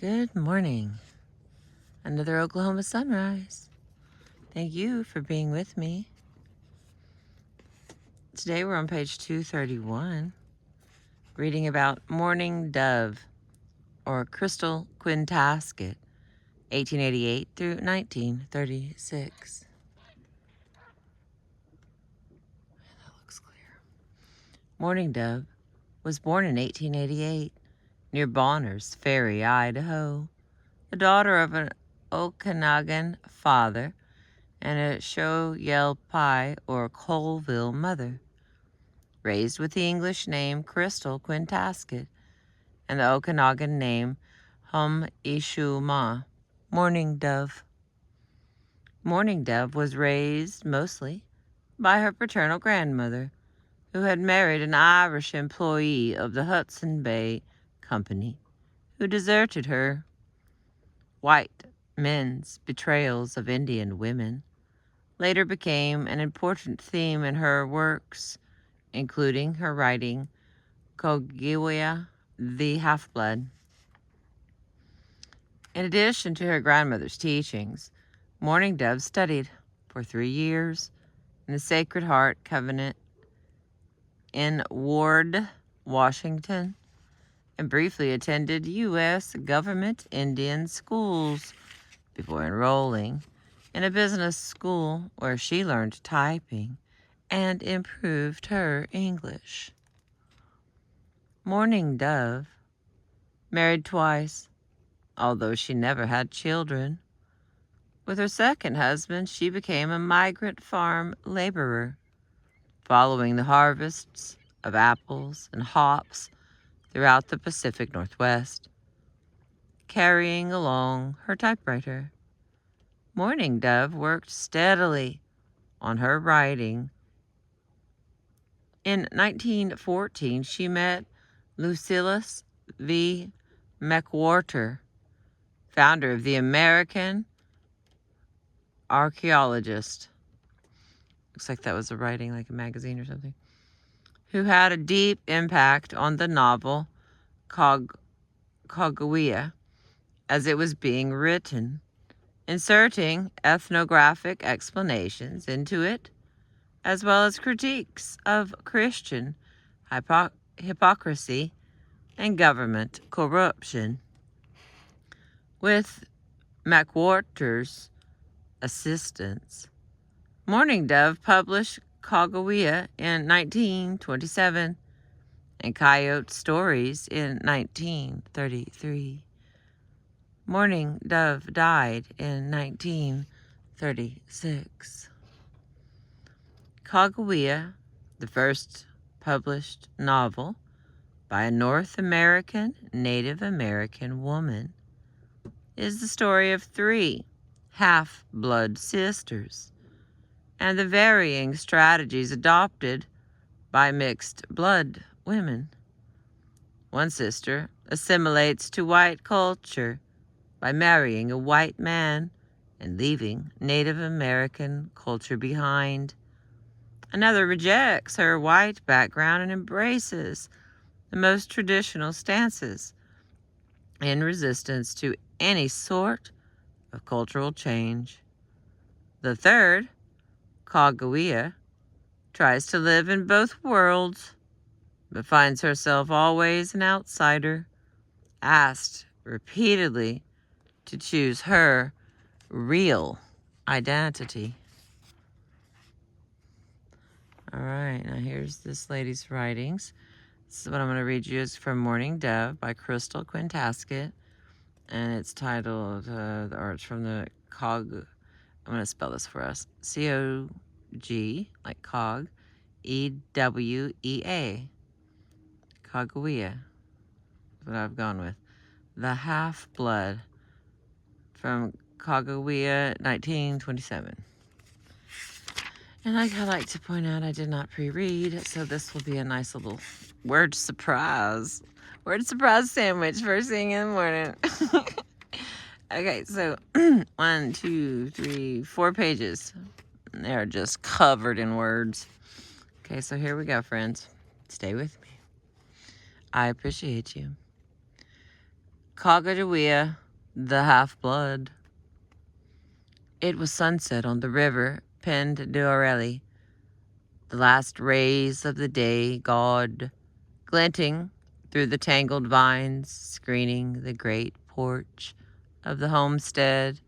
Good morning. Another Oklahoma sunrise. Thank you for being with me. Today we're on page 231, reading about Mourning Dove, or Crystal Quintasket, 1888 through 1936. That looks clear. Mourning Dove was born in 1888 near Bonners Ferry, Idaho, the daughter of an Okanagan father and a Shoyalpai or Colville mother. Raised with the English name Crystal Quintasket and the Okanagan name Ishuma, Mourning Dove. Mourning Dove was raised mostly by her paternal grandmother, who had married an Irish employee of the Hudson Bay Company, who deserted her. White men's betrayals of Indian women later became an important theme in her works, including her writing Kogiwea, the Half-Blood. In addition to her grandmother's teachings, Mourning Dove studied for 3 years in the Sacred Heart Convent in Ward, Washington, and briefly attended U.S. government Indian schools before enrolling in a business school where she learned typing and improved her English. Mourning Dove married twice, although she never had children. With her second husband, she became a migrant farm laborer, following the harvests of apples and hops throughout the Pacific Northwest, carrying along her typewriter. Mourning Dove worked steadily on her writing. In 1914, she met Lucilius V. McWhorter, founder of the American Archaeologist. Looks like that was a writing, like a magazine or something. Who had a deep impact on the novel Kogiwea as it was being written, inserting ethnographic explanations into it, as well as critiques of Christian hypocrisy and government corruption. With McWhorter's assistance, Mourning Dove published Kogiwea in 1927 and Coyote Stories in 1933. Mourning Dove died in 1936. Kogiwea, the first published novel by a North American Native American woman, is the story of 3 half-blood sisters and the varying strategies adopted by mixed-blood women. One sister assimilates to white culture by marrying a white man and leaving Native American culture behind. Another rejects her white background and embraces the most traditional stances in resistance to any sort of cultural change. The third, Kogiwea, tries to live in both worlds, but finds herself always an outsider, asked repeatedly to choose her real identity. All right, now here's this lady's writings. This is what I'm going to read you. Is from Mourning Dove by Crystal Quintasket, and it's titled, or it's from the I'm going to spell this for us, C-O-G, like cog, E-W-E-A, Kogiwea, is what I've gone with. The Half-Blood, from Kogiwea, 1927. And like I like to point out, I did not pre-read, so this will be a nice little word surprise. Word surprise sandwich first thing in the morning. Okay, so 1, 2, 3, 4 pages. They're just covered in words. Okay, so here we go, friends. Stay with me. I appreciate you. Cogadiwea, the half-blood. It was sunset on the river Pend d'Orelli, the last rays of the day god glinting through the tangled vines, screening the great porch of the homestead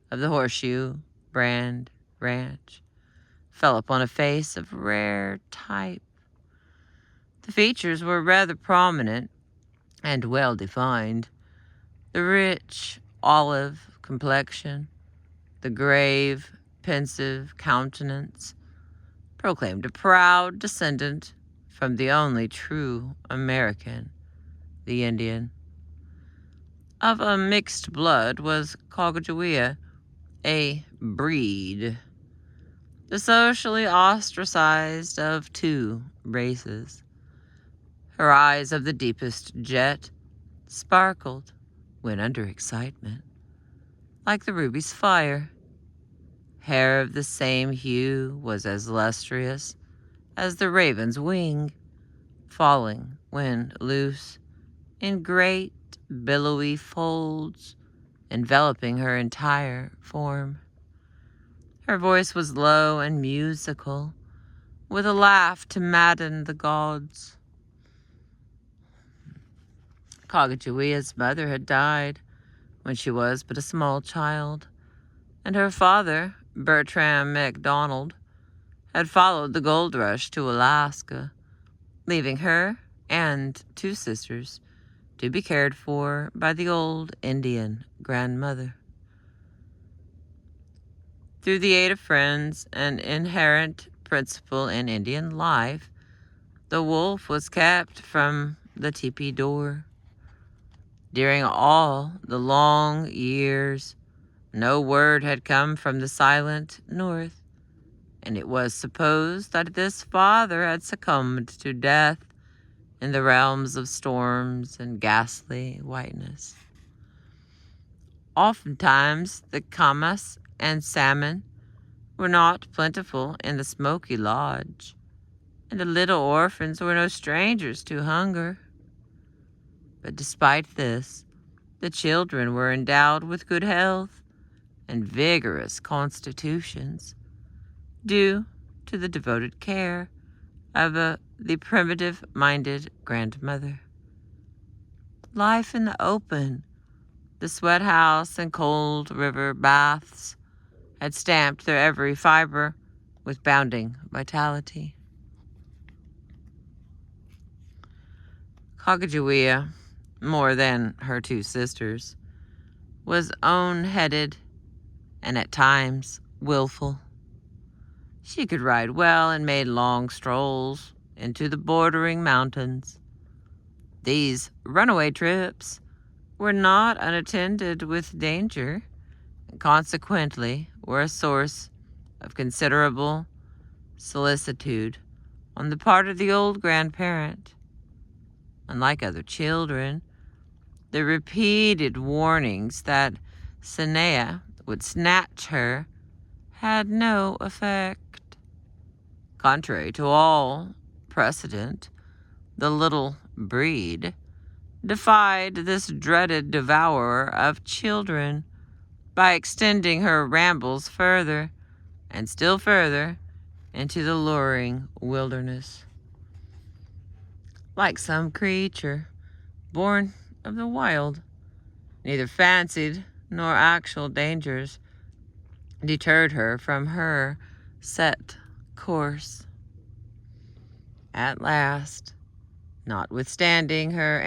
of the Horseshoe Brand Ranch, fell upon a face of rare type. The features were rather prominent and well-defined. The rich olive complexion, the grave, pensive countenance, proclaimed a proud descendant from the only true American, the Indian. Of a mixed blood was Cogadiwea, a breed, the socially ostracized of two races. Her eyes of the deepest jet sparkled when under excitement, like the ruby's fire. Hair of the same hue was as lustrous as the raven's wing, falling when loose in great billowy folds, enveloping her entire form. Her voice was low and musical, with a laugh to madden the gods. Cogadiwea's mother had died when she was but a small child, and her father, Bertram MacDonald, had followed the gold rush to Alaska, leaving her and two sisters to be cared for by the old Indian grandmother. Through the aid of friends, an inherent principle in Indian life, the wolf was kept from the teepee door. During all the long years, no word had come from the silent north, and it was supposed that this father had succumbed to death in the realms of storms and ghastly whiteness. Oftentimes the camas and salmon were not plentiful in the Smoky Lodge, and the little orphans were no strangers to hunger. But despite this, the children were endowed with good health and vigorous constitutions, due to the devoted care of the primitive-minded grandmother. Life in the open, the sweat house and cold river baths had stamped their every fiber with bounding vitality. Cogadiwea, more than her two sisters, was own-headed and at times willful. She could ride well and made long strolls into the bordering mountains. These runaway trips were not unattended with danger, and consequently were a source of considerable solicitude on the part of the old grandparent. Unlike other children, the repeated warnings that Sanea would snatch her had no effect. Contrary to all precedent, the little breed defied this dreaded devourer of children by extending her rambles further and still further into the luring wilderness. Like some creature born of the wild, neither fancied nor actual dangers deterred her from her set course. At last, notwithstanding her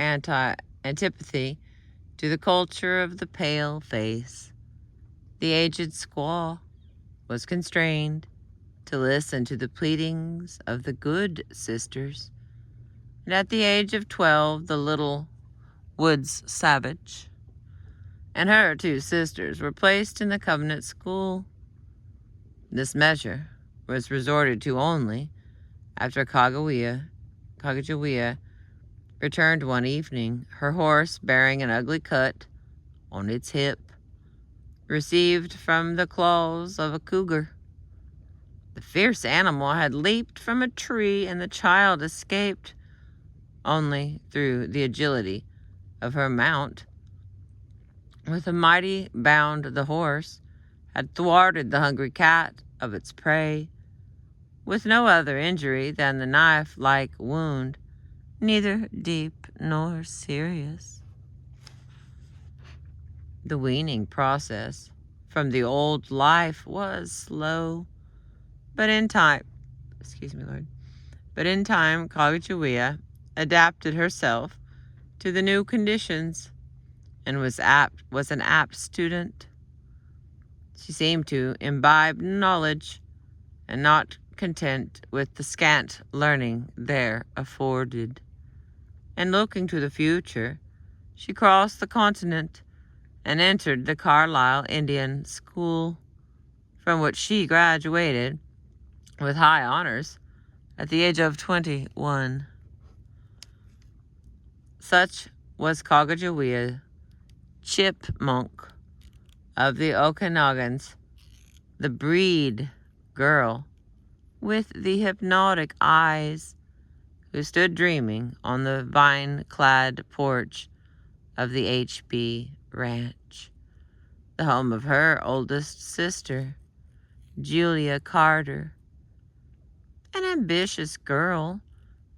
antipathy to the culture of the pale face, the aged squaw was constrained to listen to the pleadings of the good sisters, and at the age of 12, the little woods savage and her two sisters were placed in the convent school. This measure was resorted to only after Cogadiwea returned one evening, her horse bearing an ugly cut on its hip, received from the claws of a cougar. The fierce animal had leaped from a tree, and the child escaped only through the agility of her mount with a mighty bound the horse had thwarted the hungry cat of its prey, with no other injury than the knife-like wound, neither deep nor serious. The weaning process from the old life was slow, but in time, Kagajawea adapted herself to the new conditions and was an apt student. She seemed to imbibe knowledge, and not content with the scant learning there afforded. And looking to the future, she crossed the continent and entered the Carlisle Indian School, from which she graduated with high honors at the age of 21. Such was Kagajawea, Chipmunk of the Okanogans, the breed girl with the hypnotic eyes, who stood dreaming on the vine-clad porch of the H.B. Ranch, the home of her oldest sister, Julia Carter, an ambitious girl,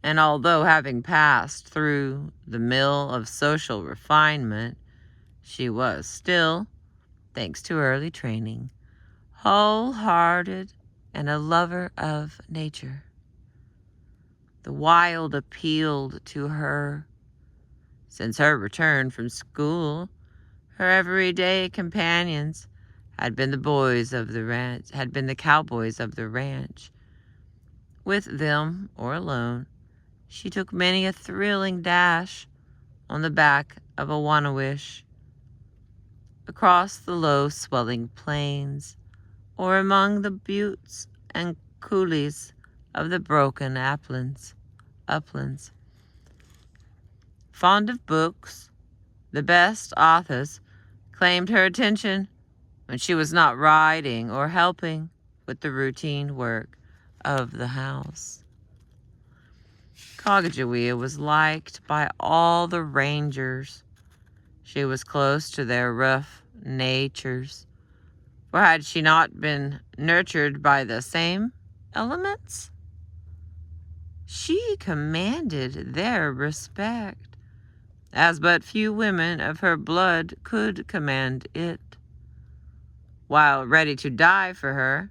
and although having passed through the mill of social refinement, she was still, thanks to early training, whole-hearted and a lover of nature. The wild appealed to her. Since her return from school, her everyday companions had been the cowboys of the ranch. With them, or alone, she took many a thrilling dash on the back of a Wannawish, across the low swelling plains, or among the buttes and coulees of the broken uplands. Fond of books, the best authors claimed her attention when she was not riding or helping with the routine work of the house. Kagajawea was liked by all the rangers. She was close to their rough natures, for had she not been nurtured by the same elements? She commanded their respect, as but few women of her blood could command it. While ready to die for her,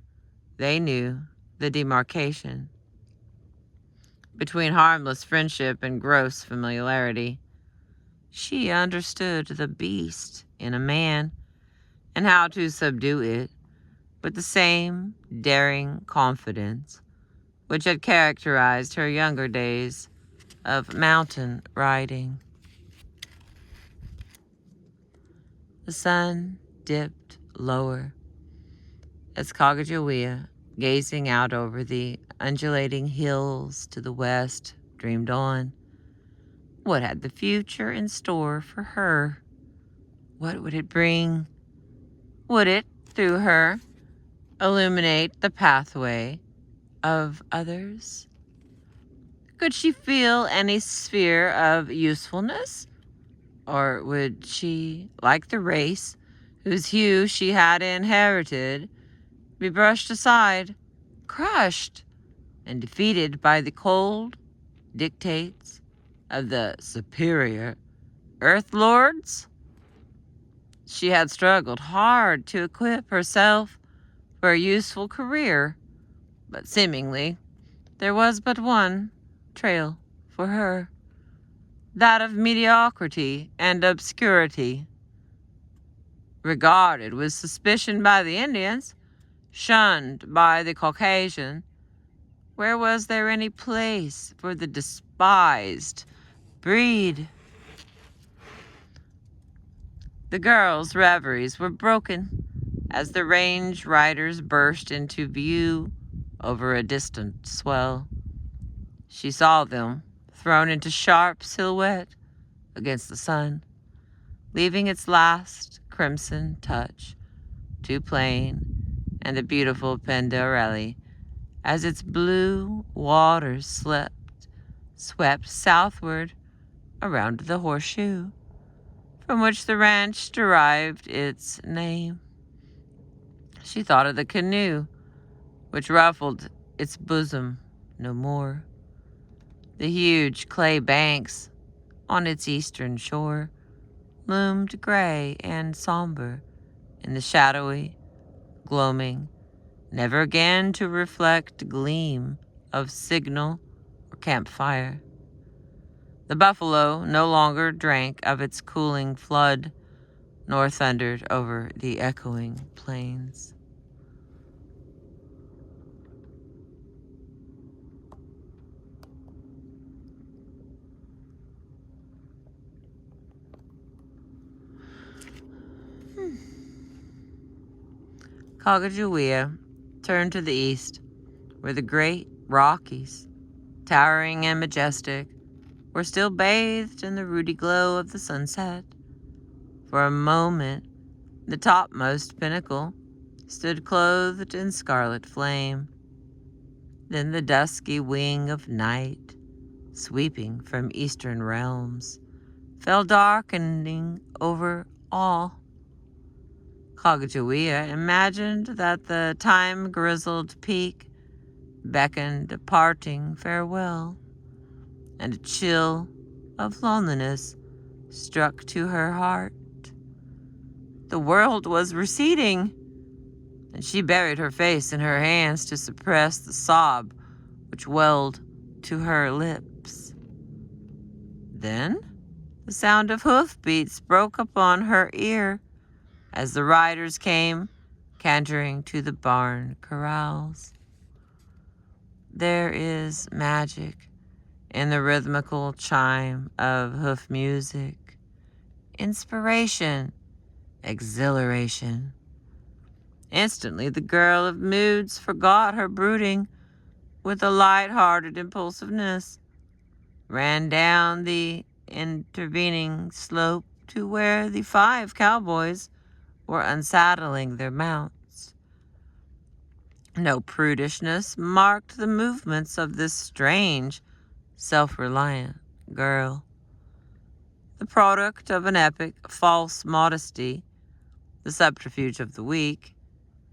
they knew the demarcation between harmless friendship and gross familiarity. She understood the beast in a man and how to subdue it with the same daring confidence which had characterized her younger days of mountain riding. The sun dipped lower as Kagajawea, gazing out over the undulating hills to the west, dreamed on. What had the future in store for her? What would it bring? Would it, through her, illuminate the pathway of others? Could she feel any sphere of usefulness? Or would she, like the race whose hue she had inherited, be brushed aside, crushed, and defeated by the cold dictates of the superior Earth Lords? She had struggled hard to equip herself for a useful career, but seemingly there was but one trail for her, that of mediocrity and obscurity. Regarded with suspicion by the Indians, shunned by the Caucasian, where was there any place for the despised breed? The girl's reveries were broken as the range riders burst into view over a distant swell. She saw them thrown into sharp silhouette against the sun, leaving its last crimson touch too plain, and the beautiful Penderelli, as its blue waters swept southward around the horseshoe, from which the ranch derived its name. She thought of the canoe, which ruffled its bosom no more. The huge clay banks on its eastern shore loomed gray and somber in the shadowy gloaming, never again to reflect gleam of signal or campfire. The buffalo no longer drank of its cooling flood, nor thundered over the echoing plains. Cagajuia turned to the east, where the great Rockies, towering and majestic, were still bathed in the ruddy glow of the sunset. For a moment, the topmost pinnacle stood clothed in scarlet flame. Then the dusky wing of night, sweeping from eastern realms, fell darkening over all. Cagajuia imagined that the time-grizzled peak beckoned a parting farewell, and a chill of loneliness struck to her heart. The world was receding, and she buried her face in her hands to suppress the sob which welled to her lips. Then the sound of hoofbeats broke upon her ear as the riders came cantering to the barn corrals. There is magic in the rhythmical chime of hoof music, inspiration, exhilaration. Instantly, the girl of moods forgot her brooding with a light-hearted impulsiveness, ran down the intervening slope to where the 5 cowboys were unsaddling their mounts. No prudishness marked the movements of this strange, self-reliant girl. The product of an epic false modesty, the subterfuge of the weak,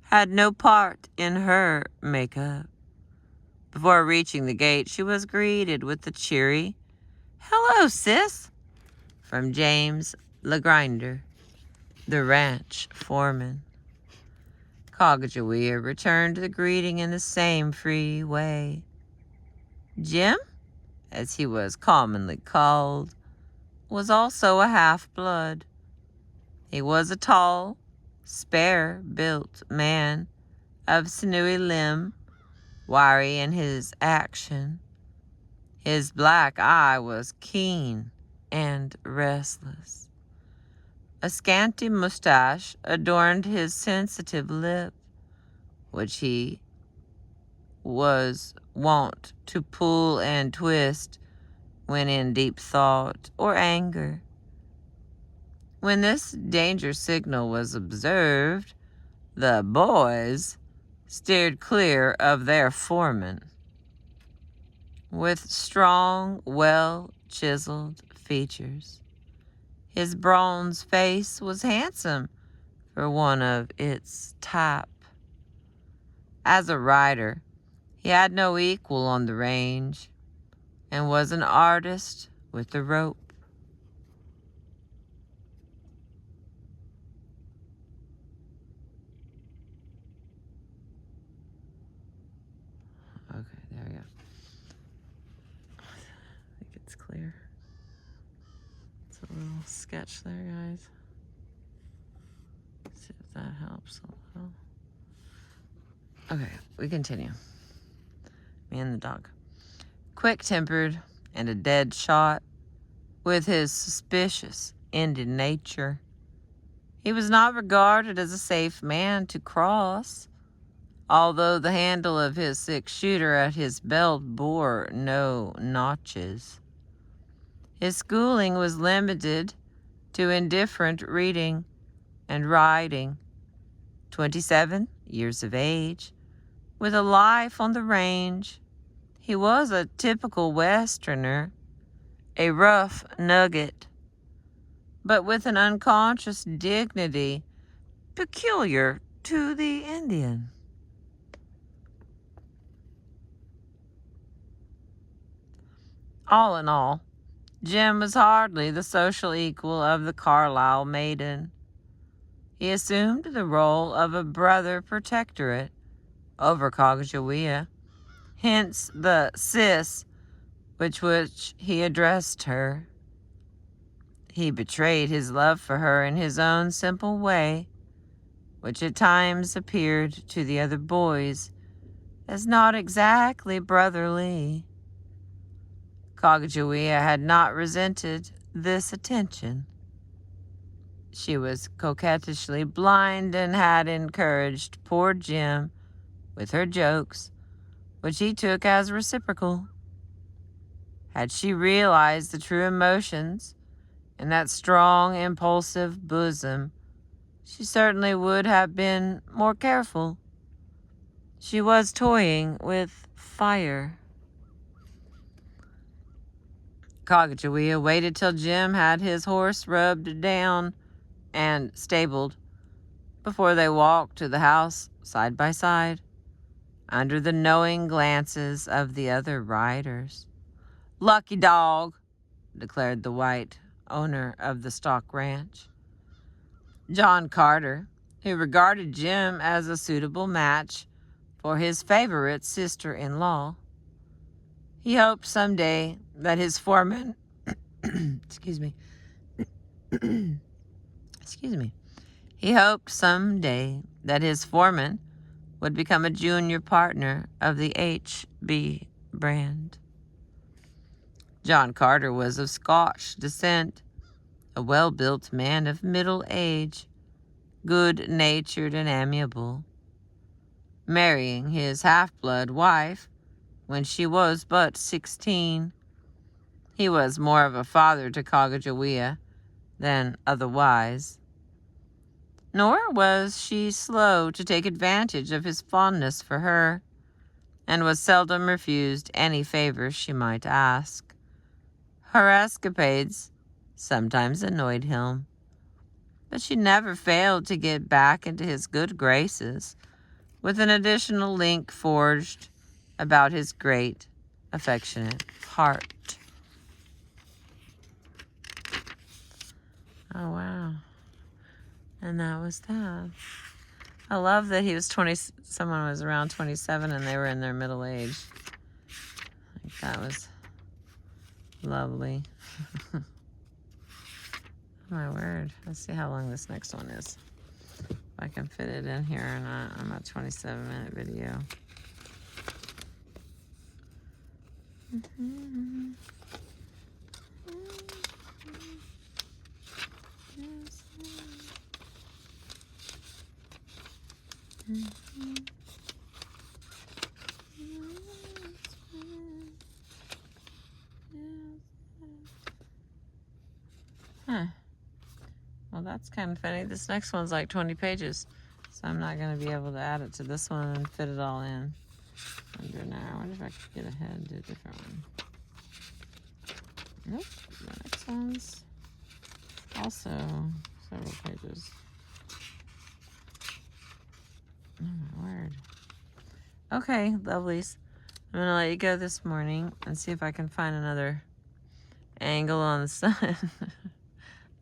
had no part in her makeup. Before reaching the gate, she was greeted with the cheery, "Hello, sis," from James LeGrinder, the ranch foreman. Cagajuia returned the greeting in the same free way. Jim, as he was commonly called, was also a half-blood. He was a tall, spare-built man of sinewy limb, wiry in his action. His black eye was keen and restless. A scanty mustache adorned his sensitive lip, which he was wont to pull and twist when in deep thought or anger. When this danger signal was observed, the boys steered clear of their foreman. With strong, well-chiseled features, his bronze face was handsome for one of its type. As a rider, he had no equal on the range, and was an artist with the rope. Okay, there we go. I think it's clear. It's a little sketch there, guys. See if that helps a little. Okay, we continue. Me and the dog. Quick-tempered and a dead shot, with his suspicious Indian nature, he was not regarded as a safe man to cross, although the handle of his 6-shooter at his belt bore no notches. His schooling was limited to indifferent reading and writing. 27 years of age, with a life on the range, he was a typical Westerner, a rough nugget. but with an unconscious dignity peculiar to the Indian. All in all, Jim was hardly the social equal of the Carlisle maiden. He assumed the role of a brother protectorate over Cogajawea, hence the sis with which he addressed her. He betrayed his love for her in his own simple way, which at times appeared to the other boys as not exactly brotherly. Cogajawea had not resented this attention. She was coquettishly blind and had encouraged poor Jim with her jokes, which he took as reciprocal. Had she realized the true emotions in that strong, impulsive bosom, she certainly would have been more careful. She was toying with fire. Cogajawea waited till Jim had his horse rubbed down and stabled before they walked to the house side by side, under the knowing glances of the other riders. "Lucky dog," declared the white owner of the stock ranch. John Carter, who regarded Jim as a suitable match for his favorite sister-in-law. He hoped someday that his foreman excuse me. He hoped someday that his foreman would become a junior partner of the H.B. brand. John Carter was of Scotch descent, a well-built man of middle age, good-natured and amiable. Marrying his half-blood wife when she was but 16, he was more of a father to Cogajawea than otherwise. Nor was she slow to take advantage of his fondness for her, and was seldom refused any favor she might ask. Her escapades sometimes annoyed him, but she never failed to get back into his good graces with an additional link forged about his great, affectionate heart. Oh, wow. And that was that. I love that he was someone was around 27 and they were in their middle age. That was lovely. My word. Let's see how long this next one is. If I can fit it in here or not. I'm a 27-minute video. Huh. Well, that's kind of funny. This next one's like 20 pages, so I'm not going to be able to add it to this one and fit it all in under an hour. I wonder if I could get ahead and do a different one. Nope. The next one's also several pages. Oh, my word. Okay, lovelies. I'm going to let you go this morning and see if I can find another angle on the sun.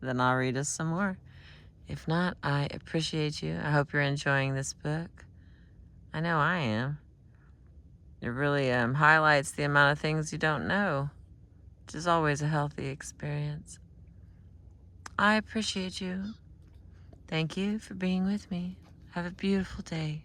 Then I'll read us some more. If not, I appreciate you. I hope you're enjoying this book. I know I am. It really highlights the amount of things you don't know, which is always a healthy experience. I appreciate you. Thank you for being with me. Have a beautiful day.